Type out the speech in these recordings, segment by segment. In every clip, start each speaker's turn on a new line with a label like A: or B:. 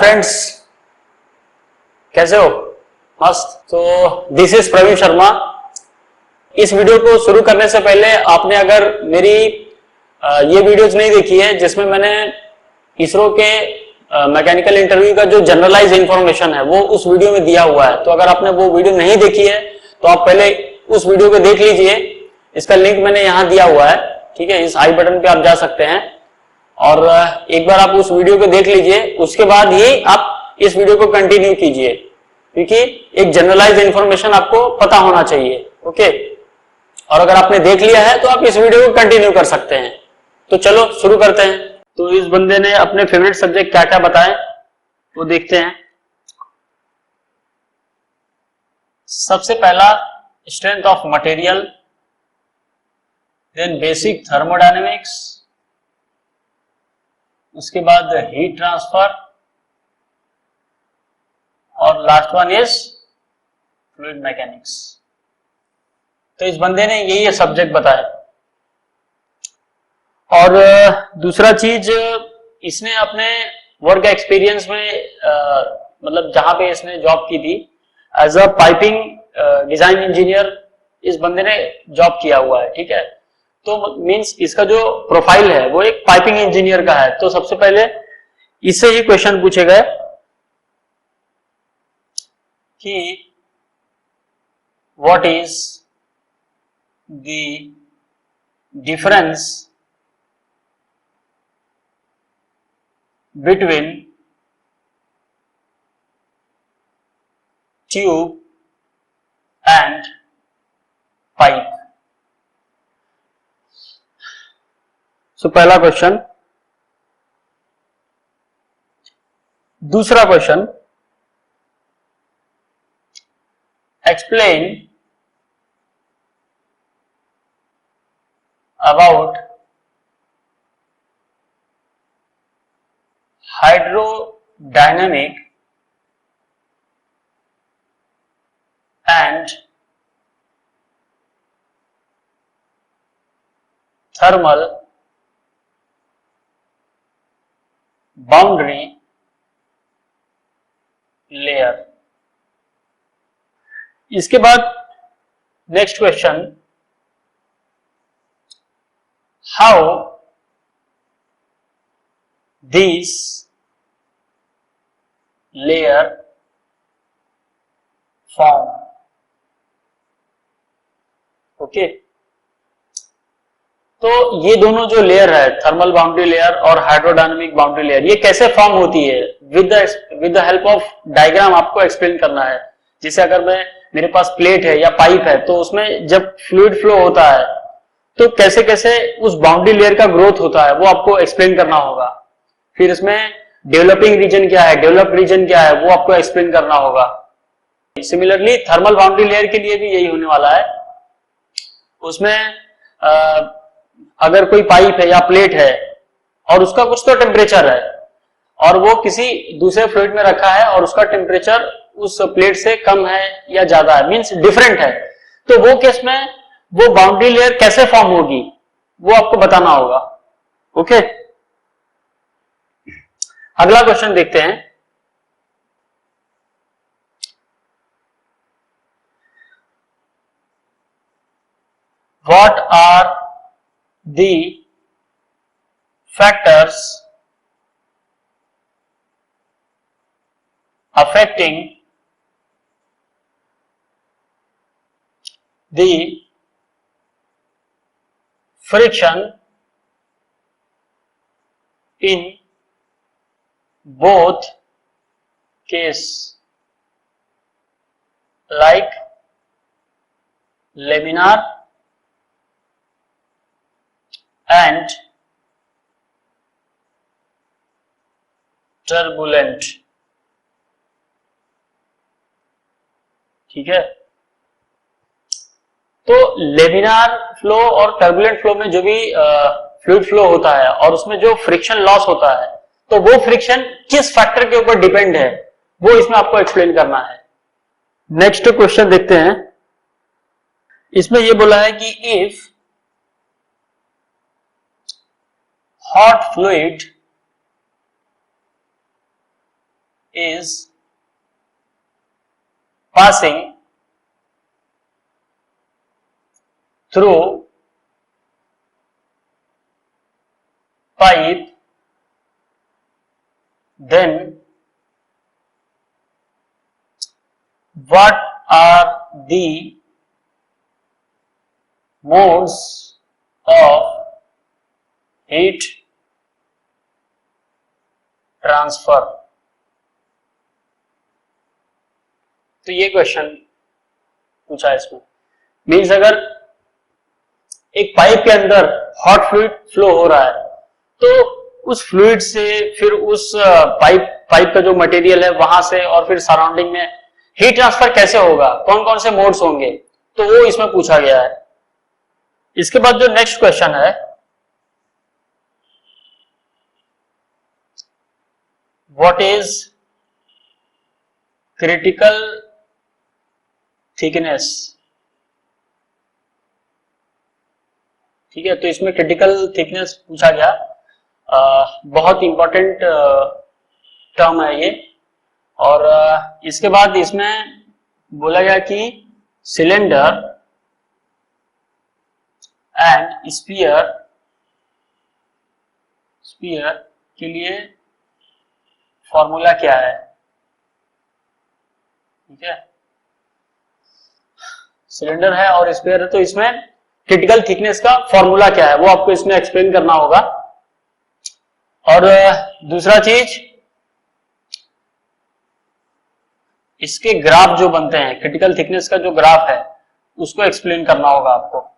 A: Friends, कैसे हो? मस्त। तो दिस इज प्रवीण शर्मा। इस वीडियो को शुरू करने से पहले आपने अगर मेरी ये वीडियोस नहीं देखी है जिसमें मैंने इसरो के मैकेनिकल इंटरव्यू का जो जनरलाइज इंफॉर्मेशन है वो उस वीडियो में दिया हुआ है, तो अगर आपने वो वीडियो नहीं देखी है तो आप पहले उस वीडियो को देख लीजिए। इसका लिंक मैंने यहां दिया हुआ है, ठीक है। इस आई बटन पे आप जा सकते हैं और एक बार आप उस वीडियो को देख लीजिए, उसके बाद ही आप इस वीडियो को कंटिन्यू कीजिए, क्योंकि एक जनरलाइज इंफॉर्मेशन आपको पता होना चाहिए। ओके, और अगर आपने देख लिया है तो आप इस वीडियो को कंटिन्यू कर सकते हैं। तो चलो शुरू करते हैं। तो इस बंदे ने अपने फेवरेट सब्जेक्ट क्या क्या बताए वो देखते हैं। सबसे पहला strength of material, then basic thermodynamics, उसके बाद हीट ट्रांसफर और last one is fluid mechanics. तो इस बंदे ने यही सब्जेक्ट बताया। और दूसरा चीज, इसने अपने वर्क एक्सपीरियंस में मतलब जहां पे इसने जॉब की थी as a piping design engineer, इस बंदे ने जॉब किया हुआ है, ठीक है। तो मींस इसका जो प्रोफाइल है वो एक पाइपिंग इंजीनियर का है। तो सबसे पहले इससे ही क्वेश्चन पूछे गए कि what is the difference between tube and pipe. So पहला क्वेश्चन। दूसरा question, explain about hydrodynamic and thermal boundary layer. इसके बाद next question, how this layer form. Okay, तो ये दोनों जो लेयर है, थर्मल बाउंड्री लेयर और हाइड्रोडायनेमिक बाउंड्री लेयर, ये कैसे फॉर्म होती है with the help of diagram आपको एक्सप्लेन करना है। जैसे अगर मेरे पास प्लेट है या पाइप है तो उसमें जब फ्लूइड फ्लो होता है तो कैसे कैसे उस बाउंड्री लेयर का ग्रोथ होता है वो आपको एक्सप्लेन करना होगा। फिर इसमें डेवलपिंग रीजन क्या है, डेवलप्ड रीजन क्या है, वो आपको एक्सप्लेन करना होगा। सिमिलरली थर्मल बाउंड्री लेयर के लिए भी यही होने वाला है। उसमें अगर कोई पाइप है या प्लेट है और उसका कुछ तो टेम्परेचर है और वो किसी दूसरे फ्लूइड में रखा है और उसका टेम्परेचर उस प्लेट से कम है या ज्यादा है, मींस डिफरेंट है, तो वो केस में वो बाउंड्री लेयर कैसे फॉर्म होगी वो आपको बताना होगा। ओके, अगला क्वेश्चन देखते हैं। What are the factors affecting the friction in both case, like laminar and turbulent। ठीक है, तो लेमिनार फ्लो और टर्बुलेंट फ्लो में जो भी फ्लूइड फ्लो होता है और उसमें जो फ्रिक्शन लॉस होता है, तो वो फ्रिक्शन किस फैक्टर के ऊपर डिपेंड है वो इसमें आपको एक्सप्लेन करना है। नेक्स्ट क्वेश्चन देखते हैं। इसमें ये बोला है कि if hot fluid is passing through pipe, then what are the modes of heat transfer. तो ये क्वेश्चन पूछा है इसमें। मीन्स अगर एक पाइप के अंदर हॉट फ्लूइड फ्लो हो रहा है तो उस फ्लूइड से फिर उस पाइप का जो मटेरियल है वहां से और फिर सराउंडिंग में हीट ट्रांसफर कैसे होगा, कौन कौन से मोड्स होंगे, तो वो इसमें पूछा गया है। इसके बाद जो नेक्स्ट क्वेश्चन है, व्हाट इज क्रिटिकल थिकनेस। ठीक है, तो इसमें क्रिटिकल थिकनेस पूछा गया। बहुत इंपॉर्टेंट टर्म है ये। और इसके बाद इसमें बोला गया कि सिलेंडर एंड स्फीयर के लिए फॉर्मूला क्या है। ठीक है, सिलेंडर है और स्फीयर है, तो इसमें क्रिटिकल थिकनेस का फॉर्मूला क्या है वो आपको इसमें एक्सप्लेन करना होगा। और दूसरा चीज, इसके ग्राफ जो बनते हैं, क्रिटिकल थिकनेस का जो ग्राफ है उसको एक्सप्लेन करना होगा आपको।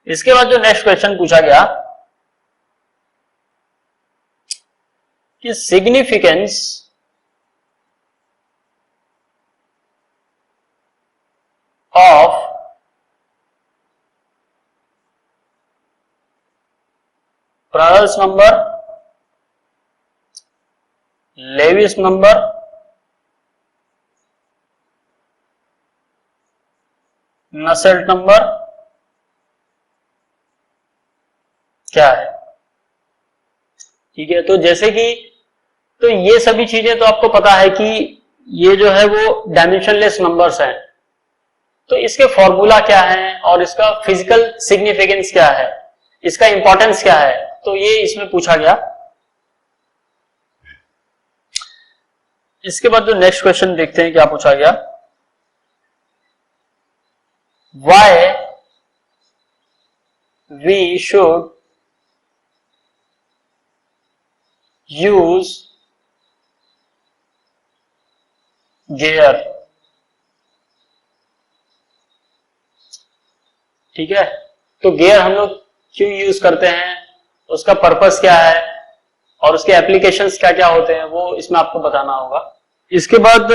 A: इसके बाद जो नेक्स्ट क्वेश्चन पूछा गया कि significance of Prandtl number, Lewis number, Nusselt number क्या है। ठीक है, तो जैसे कि तो ये सभी चीजें तो आपको पता है कि ये जो है वो डायमेंशनलेस नंबर्स हैं, तो इसके फॉर्मूला क्या है और इसका फिजिकल सिग्निफिकेंस क्या है, इसका इंपॉर्टेंस क्या है, तो ये इसमें पूछा गया। इसके बाद जो नेक्स्ट क्वेश्चन देखते हैं क्या पूछा गया। Why we should use gear। ठीक है, तो गियर हम लोग क्यों यूज करते हैं, उसका पर्पस क्या है और उसके एप्लीकेशंस क्या क्या होते हैं वो इसमें आपको बताना होगा। इसके बाद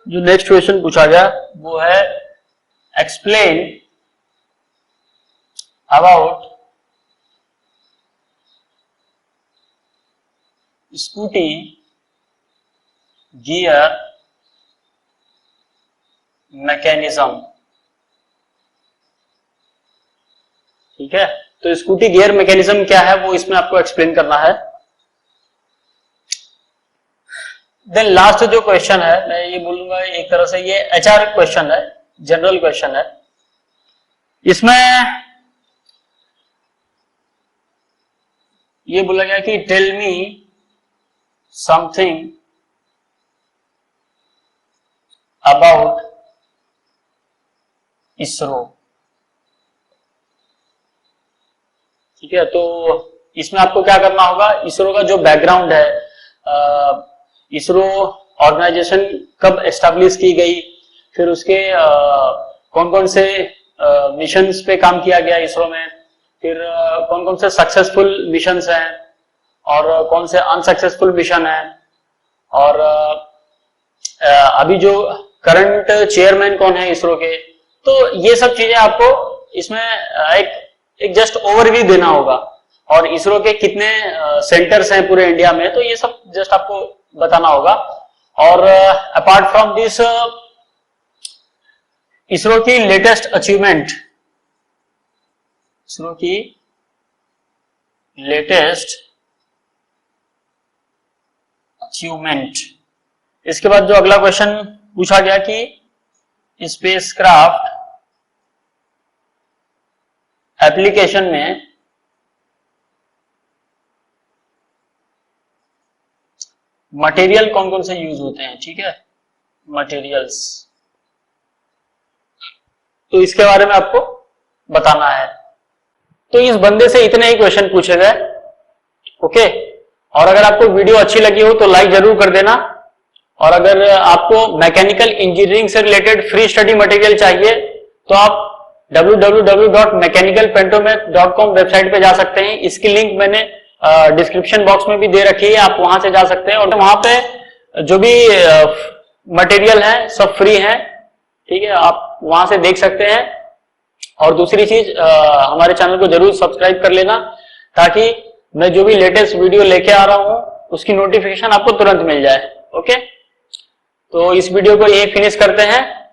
A: जो नेक्स्ट क्वेश्चन पूछा गया वो है explain about scooty gear mechanism. ठीक है, तो स्कूटी गियर मैकेनिज्म क्या है वो इसमें आपको एक्सप्लेन करना है। देन लास्ट जो क्वेश्चन है, मैं ये बोलूंगा एक तरह से ये एचआर क्वेश्चन है, जनरल क्वेश्चन है। इसमें ये बोला गया कि tell me something about ISRO. ठीक है, तो इसमें आपको क्या करना होगा, इसरो का जो बैकग्राउंड है, इसरो ऑर्गेनाइजेशन कब एस्टैब्लिश की गई, फिर उसके कौन कौन से मिशंस पे काम किया गया इसरो में, फिर कौन कौन से सक्सेसफुल मिशंस हैं और कौन से अनसक्सेसफुल मिशन हैं, और अभी जो करंट चेयरमैन कौन है इसरो के, तो ये सब चीजें आपको इसमें एक जस्ट ओवरव्यू देना होगा। और इसरो के कितने सेंटर्स हैं पूरे इंडिया में, तो ये सब जस्ट आपको बताना होगा। और अपार्ट फ्रॉम दिस इसरो की लेटेस्ट अचीवमेंट, इसरो की लेटेस्ट अचीवमेंट इसके बाद जो अगला क्वेश्चन पूछा गया कि स्पेसक्राफ्ट एप्लीकेशन में मटेरियल कौन कौन से यूज होते हैं, ठीक है, मटेरियल्स, तो इसके बारे में आपको बताना है। तो इस बंदे से इतने ही क्वेश्चन पूछे गए, ओके। और अगर आपको वीडियो अच्छी लगी हो तो लाइक जरूर कर देना, और अगर आपको मैकेनिकल इंजीनियरिंग से रिलेटेड फ्री स्टडी मटेरियल चाहिए तो आप www.mechanicalpentomath.com वेबसाइट पे जा सकते हैं। इसकी लिंक मैंने डिस्क्रिप्शन बॉक्स में भी दे रखी है, आप वहां से जा सकते हैं, और वहां पे जो भी मटेरियल है सब फ्री है, ठीक है, आप वहां से देख सकते हैं। और दूसरी चीज, हमारे चैनल को जरूर सब्सक्राइब कर लेना, ताकि मैं जो भी लेटेस्ट वीडियो लेके आ रहा हूं उसकी नोटिफिकेशन आपको तुरंत मिल जाए, ओके। तो इस वीडियो को यही फिनिश करते हैं,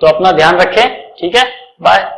A: तो अपना ध्यान रखें, ठीक है, बाय।